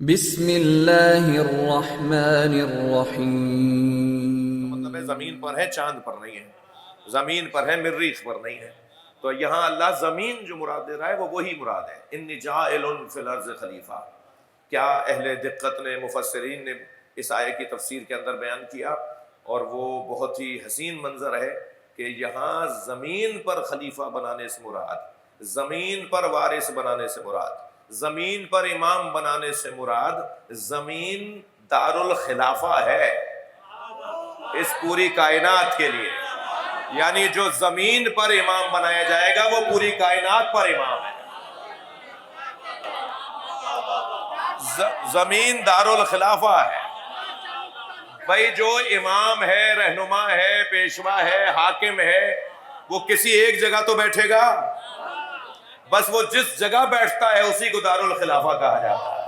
بسم اللہ الرحمن الرحیم۔ مطلب ہے زمین پر ہے، چاند پر نہیں ہے، زمین پر ہے، مریخ پر نہیں ہے۔ تو یہاں اللہ زمین جو مراد دے رہا ہے وہ وہی مراد ہے، انی جاعل فی الارض خلیفہ۔ کیا اہل دقت نے، مفسرین نے اس آیے کی تفسیر کے اندر بیان کیا، اور وہ بہت ہی حسین منظر ہے کہ یہاں زمین پر خلیفہ بنانے سے مراد، زمین پر وارث بنانے سے مراد، زمین پر امام بنانے سے مراد زمین دار الخلافہ ہے اس پوری کائنات کے لیے۔ یعنی جو زمین پر امام بنایا جائے گا وہ پوری کائنات پر امام ہے۔ زمین دار الخلافہ ہے بھائی، جو امام ہے، رہنما ہے، پیشوا ہے، حاکم ہے، وہ کسی ایک جگہ تو بیٹھے گا، بس وہ جس جگہ بیٹھتا ہے اسی کو دار الخلافہ کہا جاتا ہے۔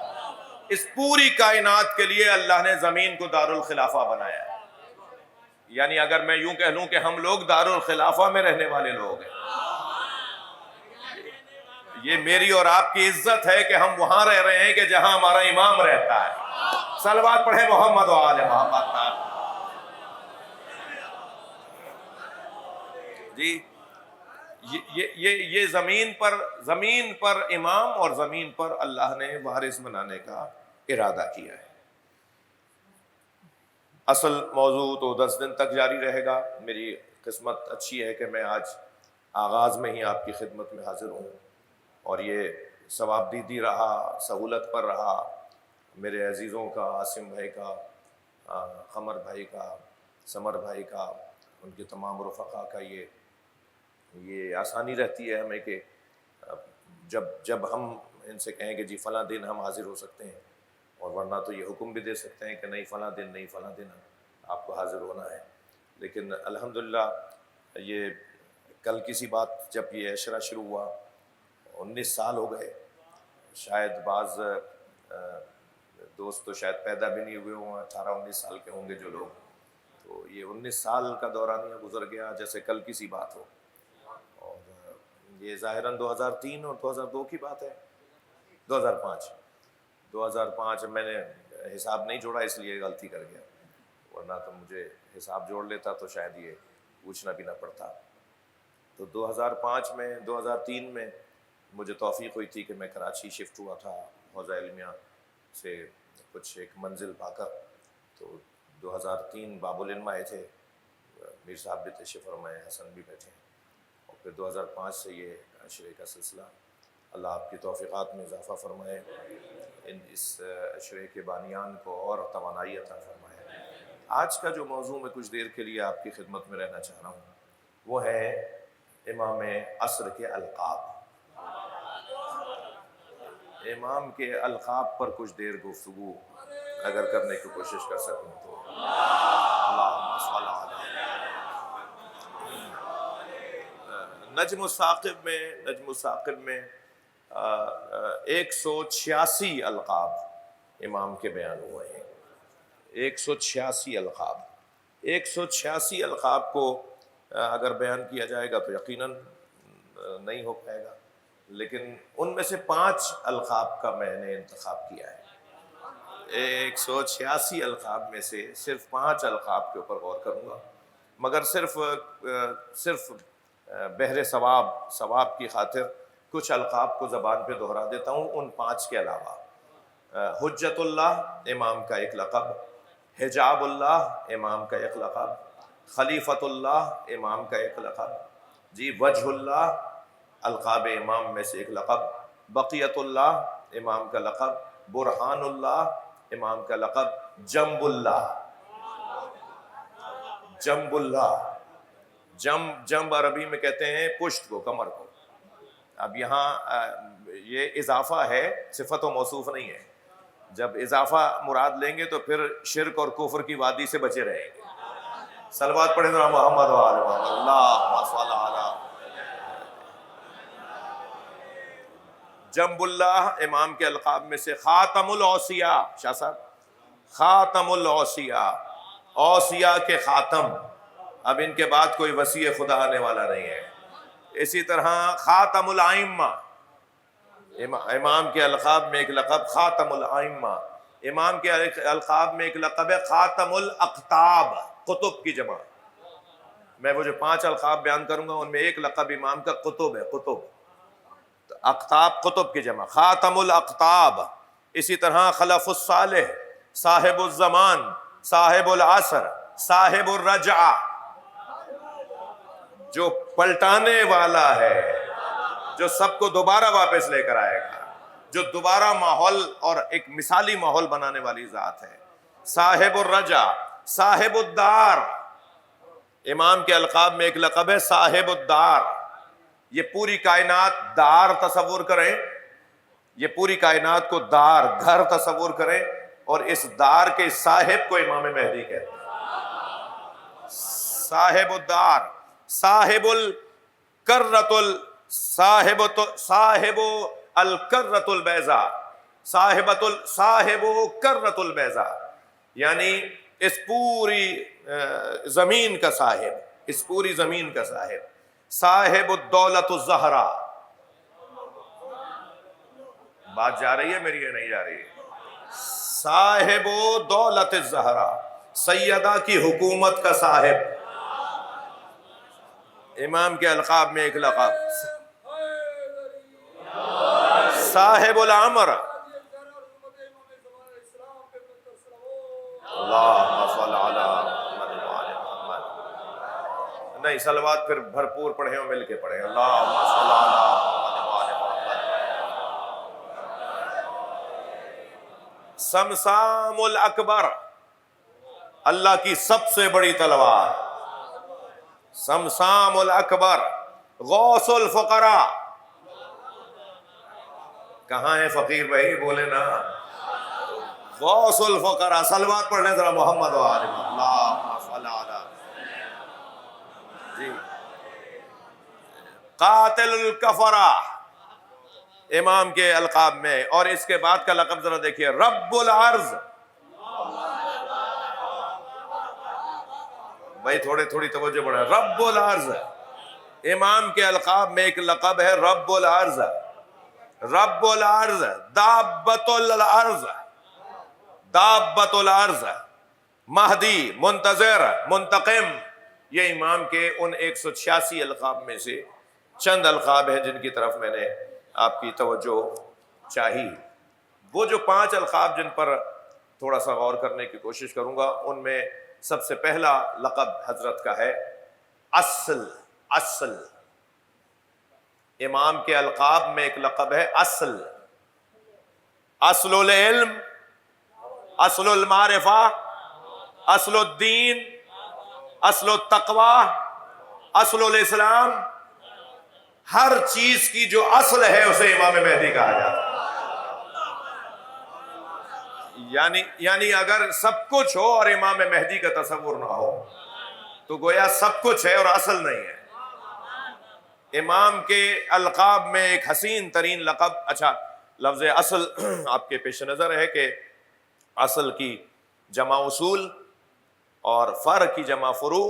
اس پوری کائنات کے لیے اللہ نے زمین کو دار الخلافہ بنایا ہے۔ یعنی اگر میں یوں کہہ لوں کہ ہم لوگ دار الخلافہ میں رہنے والے لوگ ہیں، یہ میری اور آپ کی عزت ہے کہ ہم وہاں رہ رہے ہیں کہ جہاں ہمارا امام رہتا ہے۔ صلوات پڑھیں محمد و آل محمد۔ جی یہ زمین پر امام اور زمین پر اللہ نے وارث بنانے کا ارادہ کیا ہے۔ اصل موضوع تو 10 دن تک جاری رہے گا۔ میری قسمت اچھی ہے کہ میں آج آغاز میں ہی آپ کی خدمت میں حاضر ہوں، اور یہ ثواب دیدی رہا، سہولت پر رہا میرے عزیزوں کا، عاصم بھائی کا، قمر بھائی کا، سمر بھائی کا، ان کے تمام رفقا کا، یہ آسانی رہتی ہے ہمیں کہ جب ہم ان سے کہیں کہ جی فلاں دن ہم حاضر ہو سکتے ہیں، اور ورنہ تو یہ حکم بھی دے سکتے ہیں کہ نہیں فلاں دن نہیں، فلاں دن آپ کو حاضر ہونا ہے۔ لیکن الحمدللہ یہ کل کسی بات جب یہ عشرہ شروع ہوا، 19 سال ہو گئے، شاید بعض دوست تو شاید پیدا بھی نہیں ہوئے ہوں، 18-19 سال کے ہوں گے جو لوگ، تو یہ 19 سال کا دورانیہ گزر گیا جیسے کل کسی بات ہو۔ اور یہ ظاہراً 2003 اور 2002 کی بات ہے، 2005 میں نے حساب نہیں جوڑا اس لیے غلطی کر گیا، ورنہ تو مجھے حساب جوڑ لیتا تو شاید یہ پوچھنا بھی نہ پڑتا۔ تو 2003 میں مجھے توفیق ہوئی تھی کہ میں کراچی شفٹ ہوا تھا حوزہ علمیہ سے کچھ ایک منزل پا کر۔ تو 2003 باب العلم آئے تھے، میر صاحب بھی تشریف فرمائے، حسن بھی بیٹھے ہیں، اور پھر 2005 سے یہ عشرے کا سلسلہ۔ اللہ آپ کی توفیقات میں اضافہ فرمائے، اس عشرے کے بانیان کو اور توانائی عطا فرمائے۔ آج کا جو موضوع میں کچھ دیر کے لیے آپ کی خدمت میں رہنا چاہ رہا ہوں وہ ہے امام عصر کے القاب۔ امام کے القاب پر کچھ دیر گفتگو اگر کرنے کی کوشش کر سکوں تو اللہم صل علی نجم الثاقب میں 186 القاب امام کے بیان ہوئے ہیں۔ 186 القاب، 186 القاب کو اگر بیان کیا جائے گا تو یقیناً نہیں ہو پائے گا، لیکن ان میں سے 5 القاب کا میں نے انتخاب کیا ہے۔ 186 القاب میں سے صرف 5 القاب کے اوپر غور کروں گا، مگر صرف بہر ثواب کی خاطر کچھ القاب کو زبان پہ دہرا دیتا ہوں ان 5 کے علاوہ۔ حجت اللہ امام کا ایک لقب، حجاب اللہ امام کا ایک لقب، خلیفۃ اللہ امام کا ایک لقب، جی وجہ اللہ القاب امام میں سے ایک لقب، بقیت اللہ امام کا لقب، برہان اللہ امام کا لقب، جنب اللہ جنب عربی میں کہتے ہیں پشت کو، کمر کو۔ اب یہاں یہ اضافہ ہے، صفت و موصوف نہیں ہے۔ جب اضافہ مراد لیں گے تو پھر شرک اور کفر کی وادی سے بچے رہیں گے۔ صلوات پڑھیں ذرا محمد و آل محمد۔ اللہم صل علی جنب اللہ امام کے القاب میں سے خاتم الاوصیاء، شاہ صاحب خاتم الاوصیاء، اوصیاء کے خاتم، اب ان کے بعد کوئی وصی خدا آنے والا نہیں ہے۔ اسی طرح خاتم الائمہ، امام کے القاب میں ایک لقب خاتم الائمہ، امام کے القاب میں ایک لقب ہے خاتم الاقطاب، قطب کی جمع۔ میں وہ جو 5 القاب بیان کروں گا ان میں ایک لقب امام کا قطب ہے، قطب، اقطاب قطب کی جمع، خاتم الاقطاب۔ اسی طرح خلف الصالح، صاحب الزمان، صاحب العصر، صاحب الرجعہ، جو پلٹانے والا ہے، جو سب کو دوبارہ واپس لے کر آئے گا، جو دوبارہ ماحول اور ایک مثالی ماحول بنانے والی ذات ہے، صاحب الرجع، صاحب الدار۔ امام کے القاب میں ایک لقب ہے صاحب الدار۔ یہ پوری کائنات دار تصور کریں، یہ پوری کائنات کو دار، گھر تصور کریں، اور اس دار کے صاحب کو امام مہدی کہتے ہیں، صاحب الدار، صاحب الکرۃ صاحب الکرۃ البیضاء، صاحب کرۃ البیضاء، یعنی اس پوری زمین کا صاحب، اس پوری زمین کا صاحب، صاحب الدولت الزہرا۔ بات جا رہی ہے میری یا نہیں جا رہی ہے؟ صاحب دولت الزہرا، سیدہ کی حکومت کا صاحب۔ امام کے القاب میں ایک لقب صاحب العمر، اللہم صل علی محمد وعلی محمد، نہیں صلوات پھر بھرپور پڑھیں اور مل کے پڑھیں، اللہم صل علی محمد وعلی محمد۔ سمسام الاکبر، اللہ کی سب سے بڑی تلوار، سمسام الاکبر، غوث الفقراء۔ کہاں ہے فقیر بھائی؟ بولے نا، غوث الفقراء۔ صلوات پڑھ لیں ذرا محمد و آل محمد، اللہم صل علی۔ جی، قاتل الکفرہ امام کے القاب میں۔ اور اس کے بعد کا لقب ذرا دیکھیے، رب العرض۔ بھائی تھوڑی توجہ بڑھا، رب العرض۔ امام کے القاب میں ایک لقب ہے رب العرض، رب العرض، دابت العرض، دابت العرض، مہدی، منتظر، منتقم۔ یہ امام کے ان 186 القاب میں سے چند القاب ہیں جن کی طرف میں نے آپ کی توجہ چاہی۔ وہ جو 5 القاب جن پر تھوڑا سا غور کرنے کی کوشش کروں گا، ان میں سب سے پہلا لقب حضرت کا ہے اصل۔ اصل، امام کے القاب میں ایک لقب ہے اصل، اصل العلم، اصل المعرفہ، اصل الدین، اصل التقوی، اصل الاسلام۔ ہر چیز کی جو اصل ہے اسے امام مہدی کہا جاتا ہے۔ یعنی اگر سب کچھ ہو اور امام مہدی کا تصور نہ ہو تو گویا سب کچھ ہے اور اصل نہیں ہے۔ امام کے القاب میں ایک حسین ترین لقب، اچھا لفظ اصل آپ کے پیش نظر ہے کہ اصل کی جمع اصول اور فرع کی جمع فروع،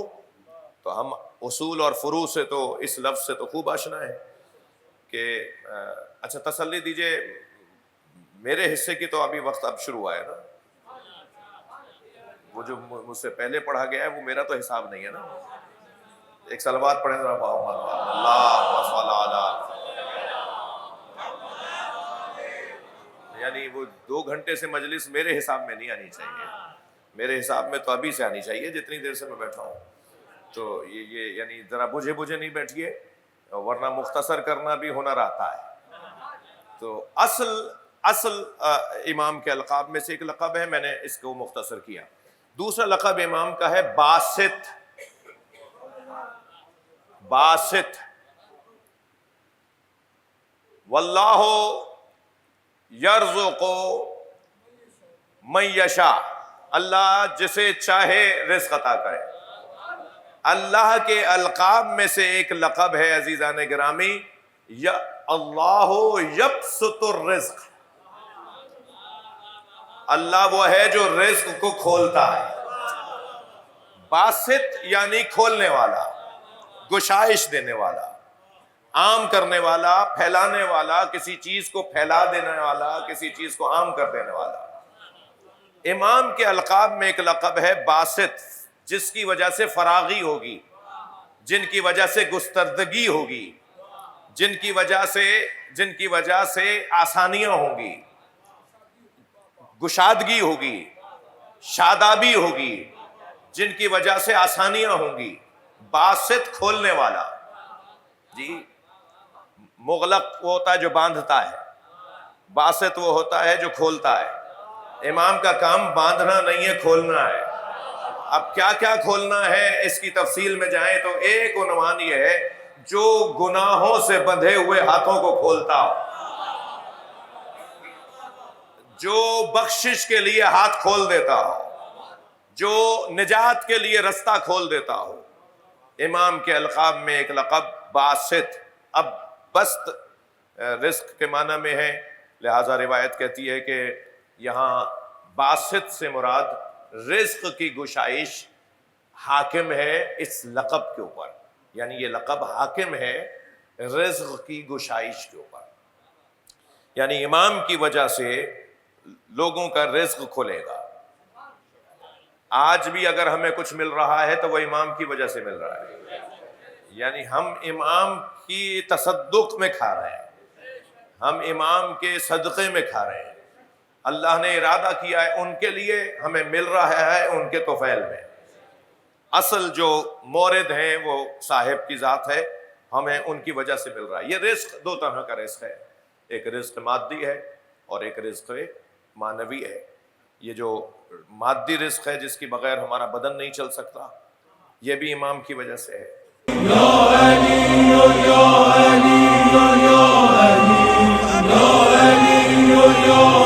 تو ہم اصول اور فروع سے تو اس لفظ سے تو خوب آشنا ہے کہ اچھا تسلی دیجئے، میرے حصے کی تو ابھی وقت اب شروع ہوا ہے نا، وہ جو مجھ سے پہلے پڑھا گیا ہے وہ میرا تو حساب نہیں ہے نا۔ ایک صلوات پڑھیں ذرا محمد، اللہم صل علی۔ یعنی وہ 2 گھنٹے سے مجلس میرے حساب میں نہیں آنی چاہیے، میرے حساب میں تو ابھی سے آنی چاہیے جتنی دیر سے میں بیٹھا ہوں۔ تو یہ یعنی ذرا بجھے نہیں بیٹھیے، ورنہ مختصر کرنا بھی ہنر آتا ہے۔ تو اصل امام کے القاب میں سے ایک لقب ہے، میں نے اس کو مختصر کیا۔ دوسرا لقب امام کا ہے باسط۔ باسط، واللہ یرزق من یشاء، اللہ جسے چاہے رزق عطا کرے۔ اللہ کے القاب میں سے ایک لقب ہے عزیزان گرامی، یا اللہ یبسط الرزق، اللہ وہ ہے جو رزق کو کھولتا ہے۔ باسط یعنی کھولنے والا، گشائش دینے والا۔ عام کرنے والا، پھیلانے والا، کسی چیز کو پھیلا دینے والا، کسی چیز کو عام کر دینے والا۔ امام کے القاب میں ایک لقب ہے باسط، جس کی وجہ سے فراغی ہوگی، جن کی وجہ سے گستردگی ہوگی، جن کی وجہ سے آسانیاں ہوں گی، گشادگی ہوگی، شادابی ہوگی، جن کی وجہ سے آسانیاں ہوں گی۔ باسط کھولنے والا، جی مغلق وہ ہوتا ہے جو باندھتا ہے، باسط وہ ہوتا ہے جو کھولتا ہے۔ امام کا کام باندھنا نہیں ہے، کھولنا ہے۔ اب کیا کیا کھولنا ہے اس کی تفصیل میں جائیں تو ایک عنوان یہ ہے، جو گناہوں سے بندھے ہوئے ہاتھوں کو کھولتا ہو، جو بخشش کے لیے ہاتھ کھول دیتا ہو، جو نجات کے لیے رستہ کھول دیتا ہو۔ امام کے القاب میں ایک لقب باسط۔ اب بسط رزق کے معنی میں ہے، لہذا روایت کہتی ہے کہ یہاں باسط سے مراد رزق کی گشائش حاکم ہے اس لقب کے اوپر، یعنی یہ لقب حاکم ہے رزق کی گشائش کے اوپر، یعنی امام کی وجہ سے لوگوں کا رزق کھلے گا۔ آج بھی اگر ہمیں کچھ مل رہا ہے تو وہ امام کی وجہ سے مل رہا ہے، یعنی ہم امام کی تصدق میں کھا رہے ہیں، ہم امام کے صدقے میں کھا رہے ہیں۔ اللہ نے ارادہ کیا ہے، ان کے لیے ہمیں مل رہا ہے، ان کے طفیل میں۔ اصل جو مورد ہیں وہ صاحب کی ذات ہے، ہمیں ان کی وجہ سے مل رہا ہے۔ یہ رزق دو طرح کا رزق ہے، ایک رزق مادی ہے اور ایک رزق معنوی ہے۔ یہ جو مادی رزق ہے جس کی بغیر ہمارا بدن نہیں چل سکتا، یہ بھی امام کی وجہ سے ہے۔ یا علی یا علی یا علی یا علی یا